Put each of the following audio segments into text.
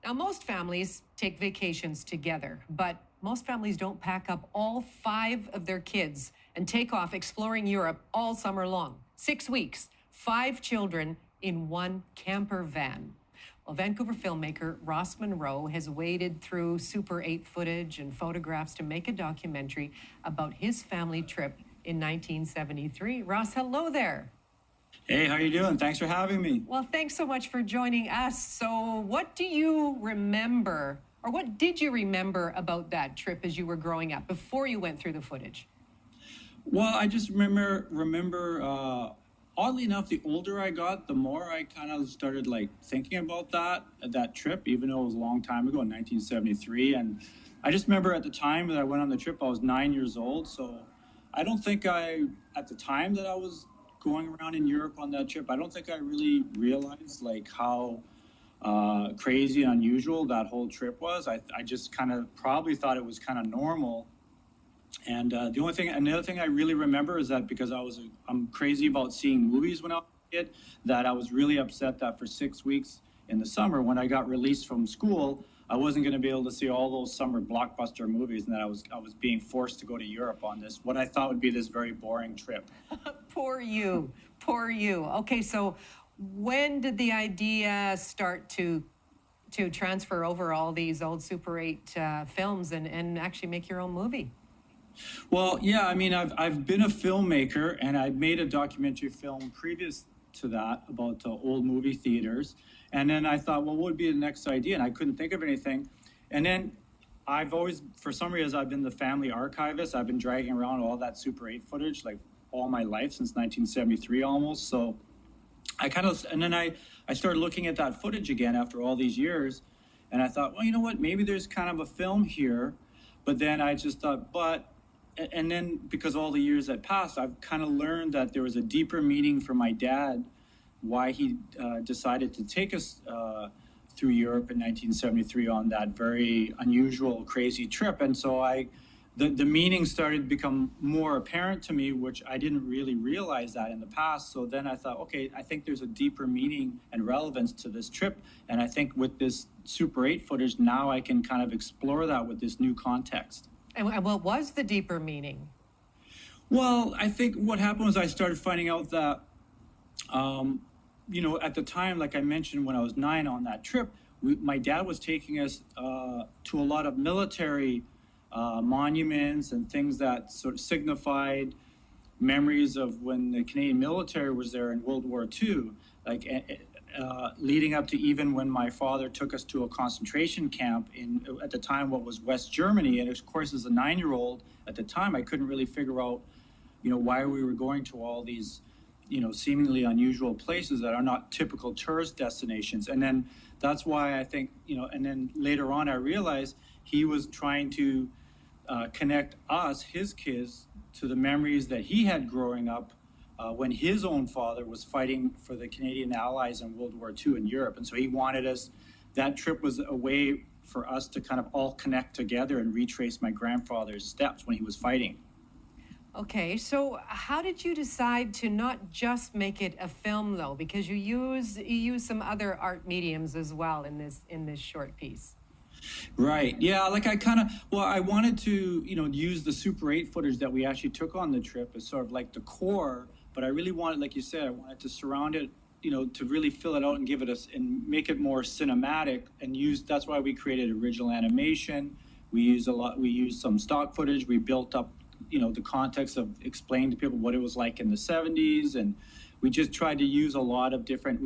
Now, most families take vacations together, but most families don't pack up all 5 of their kids and take off exploring Europe all summer long. 6 weeks, 5 children in one camper van. Well, Vancouver filmmaker Ross Munro has waded through Super 8 footage and photographs to make a documentary about his family trip in 1973. Ross, hello there. Hey, how you doing? Thanks for having me. Well, thanks so much for joining us. So what do you remember, or what did you remember about that trip as you were growing up before you went through the footage? Well, I just remember oddly enough, the older I got, the more I kind of started like thinking about that trip, even though it was a long time ago in 1973. And I just remember at the time that I went on the trip, I was 9 years old. So I don't think at the time that I was going around in Europe on that trip, I don't think I really realized like how crazy and unusual that whole trip was. I just kind of probably thought it was kind of normal. And another thing I really remember is that because I'm crazy about seeing movies when I was a kid, that I was really upset that for 6 weeks in the summer when I got released from school, I wasn't going to be able to see all those summer blockbuster movies, and that I was being forced to go to Europe on this, what I thought would be this very boring trip. Poor you, poor you. Okay, so when did the idea start to transfer over all these old Super 8 films and actually make your own movie? Well, yeah, I mean, I've been a filmmaker, and I made a documentary film previous to that about old movie theaters. And then I thought, well, what would be the next idea? And I couldn't think of anything. And then I've always, for some reason, I've been the family archivist. I've been dragging around all that Super 8 footage like all my life since 1973 almost. So I started looking at that footage again after all these years. And I thought, well, you know what? Maybe there's kind of a film here. But then I just thought, and then because all the years that passed, I've kind of learned that there was a deeper meaning for my dad, why he decided to take us through Europe in 1973 on that very unusual, crazy trip. And so the meaning started to become more apparent to me, which I didn't really realize that in the past. So then I thought, okay, I think there's a deeper meaning and relevance to this trip. And I think with this Super 8 footage, now I can kind of explore that with this new context. And what was the deeper meaning? Well, I think what happened was I started finding out that, at the time, like I mentioned, when I was 9 on that trip, my dad was taking us to a lot of military monuments and things that sort of signified memories of when the Canadian military was there in World War II, like leading up to even when my father took us to a concentration camp at the time, what was West Germany. And of course, as a 9-year-old at the time, I couldn't really figure out, why we were going to all these, seemingly unusual places that are not typical tourist destinations. And then that's why I think, and then later on, I realized he was trying to connect us, his kids, to the memories that he had growing up when his own father was fighting for the Canadian Allies in World War II in Europe. And so he wanted us, that trip was a way for us to kind of all connect together and retrace my grandfather's steps when he was fighting. Okay, so how did you decide to not just make it a film, though? Because you use some other art mediums as well in this short piece. Right. Yeah. Like I wanted to, use the Super 8 footage that we actually took on the trip as sort of like the core. But I really wanted, like you said, I wanted to surround it, to really fill it out and give it and make it more cinematic that's why we created original animation. We used some stock footage. We built up, the context of explaining to people what it was like in the 70s. And we just tried to use a lot of different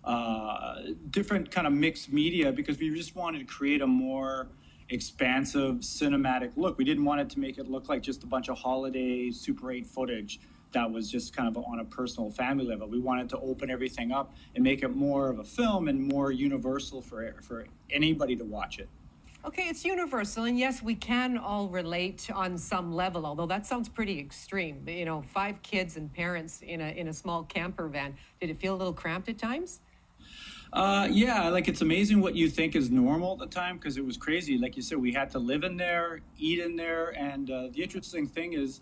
kind of mixed media because we just wanted to create a more expansive cinematic look. We didn't want it to make it look like just a bunch of holiday Super 8 footage that was just kind of on a personal family level. We wanted to open everything up and make it more of a film and more universal for anybody to watch it. Okay, it's universal, and yes, we can all relate on some level, although that sounds pretty extreme. 5 kids and parents in a small camper van. Did it feel a little cramped at times? Yeah, like it's amazing what you think is normal at the time because it was crazy. Like you said, we had to live in there, eat in there, and the interesting thing is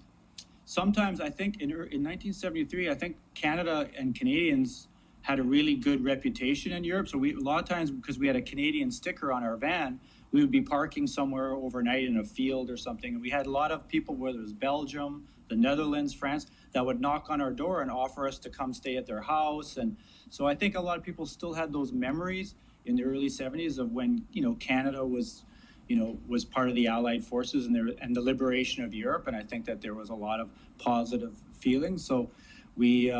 sometimes I think in 1973, I think Canada and Canadians had a really good reputation in Europe. So a lot of times, because we had a Canadian sticker on our van, we would be parking somewhere overnight in a field or something. And we had a lot of people, whether it was Belgium, the Netherlands, France, that would knock on our door and offer us to come stay at their house. And so I think a lot of people still had those memories in the early 70s of when, Canada was, was part of the Allied forces and the liberation of Europe. And I think that there was a lot of positive feelings. So we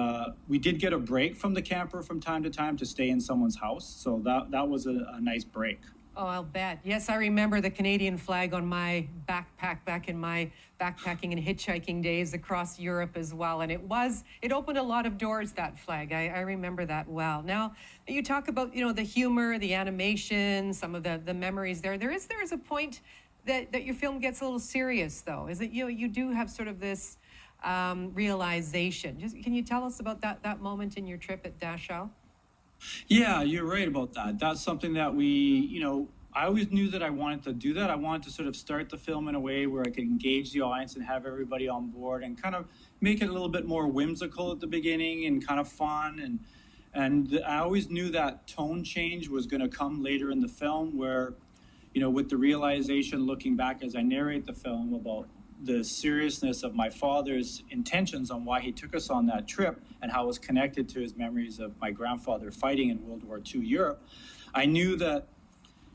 did get a break from the camper from time to time to stay in someone's house. So that was a nice break. Oh, I'll bet. Yes, I remember the Canadian flag on my backpack back in my backpacking and hitchhiking days across Europe as well. And it opened a lot of doors, that flag. I remember that well. Now, you talk about, the humor, the animation, some of the memories there. There is a point that your film gets a little serious, though, is that, you do have sort of this realization. Can you tell us about that moment in your trip at Dachau? Yeah, you're right about that. That's something that I always knew that I wanted to do that. I wanted to sort of start the film in a way where I could engage the audience and have everybody on board and kind of make it a little bit more whimsical at the beginning and kind of fun. And I always knew that tone change was going to come later in the film where, with the realization looking back as I narrate the film about the seriousness of my father's intentions on why he took us on that trip and how it was connected to his memories of my grandfather fighting in World War II Europe, I knew that,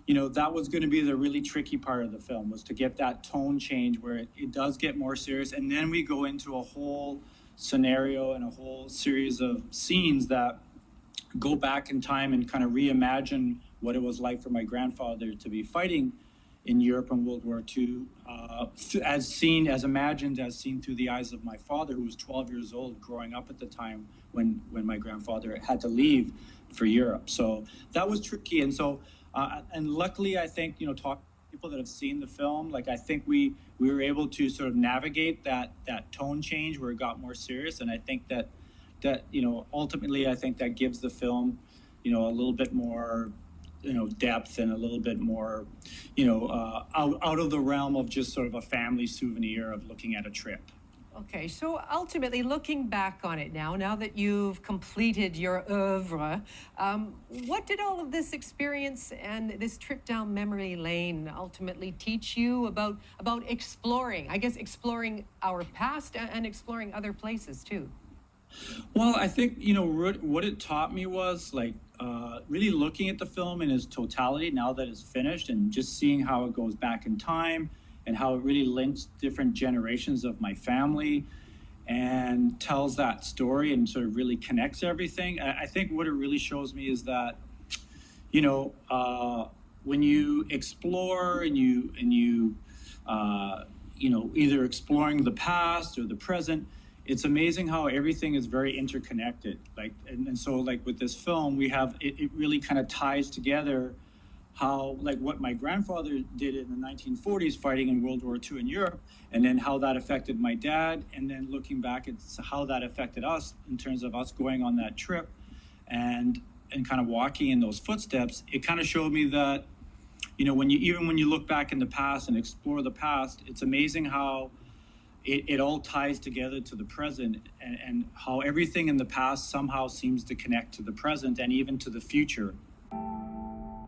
that was going to be the really tricky part of the film, was to get that tone change where it does get more serious. And then we go into a whole scenario and a whole series of scenes that go back in time and kind of reimagine what it was like for my grandfather to be fighting in Europe in World War II, as imagined through the eyes of my father, who was 12 years old, growing up at the time when my grandfather had to leave for Europe. So that was tricky. And so, and luckily, I think, talk to people that have seen the film, like I think we were able to sort of navigate that tone change where it got more serious. And I think that ultimately, I think that gives the film, a little bit more depth and a little bit more, out of the realm of just sort of a family souvenir of looking at a trip. Okay, so ultimately, looking back on it now that you've completed your oeuvre, what did all of this experience and this trip down memory lane ultimately teach you about exploring our past and exploring other places too? Well, I think, what it taught me was really looking at the film in its totality now that it's finished and just seeing how it goes back in time and how it really links different generations of my family and tells that story and sort of really connects everything. I think what it really shows me is that, when you explore and you either exploring the past or the present, it's amazing how everything is very interconnected. So with this film, we have, it really kind of ties together how, what my grandfather did in the 1940s fighting in World War II in Europe, and then how that affected my dad, and then looking back at how that affected us in terms of us going on that trip and kind of walking in those footsteps. It kind of showed me that, when you look back in the past and explore the past, it's amazing how it all ties together to the present and how everything in the past somehow seems to connect to the present and even to the future.